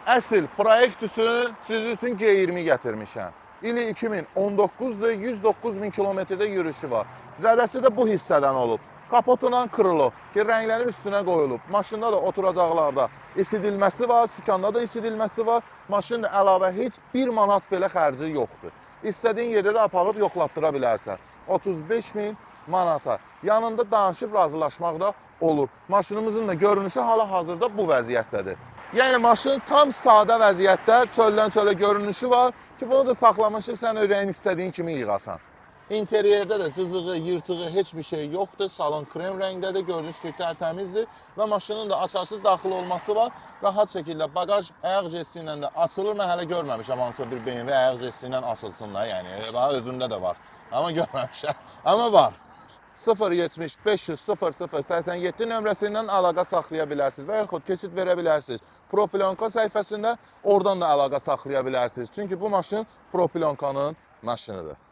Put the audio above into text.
Əsl proyekt üçün, siz üçün G20 gətirmişəm. İli 2019-dur, 109 min kilometrdə yürüyüşü var. Zədəsi də bu hissədən olub. Kapotundan kırılıb ki, rənglərin üstünə qoyulub. Maşında da oturacaqlarda isidilməsi var, sükanda da isidilməsi var. Maşının əlavə heç 1 manat belə xərci yoxdur. İstədiyin yerdə də aparıb yoxlatdıra bilərsən. 35 min manata. Yanında danışıb razılaşmaq da olur. Maşınımızın da görünüşü hal-hazırda bu vəziyyətdədir. Yəni maşın tam sadə vəziyyətdə, çöldən çölə görünüşü var ki, bunu da saxlamışıq, sən ürəyin istədiyin kimi yığasan. İnteriyerdə də cızığı, yırtığı heç bir şey yoxdur. Salon krem rəngdədir, gördüyünüz kimi tərtəmizdir və maşının da açarsız daxil olması var. Rahat şəkildə bagaj ayaq jesti ilə də açılır. Mən hələ görməmişəm hansısa bir BMW ayaq jesti ilə açılsın da, yəni özümdə də var. Amma görməmişəm, amma var. 070 500 00 87 nömrəsindən əlaqə saxlaya bilərsiniz və yaxud keçid verə bilərsiniz. Proplyonka səhifəsində oradan da əlaqə saxlaya bilərsiniz. Çünki bu maşın proplyonkanın maşınıdır.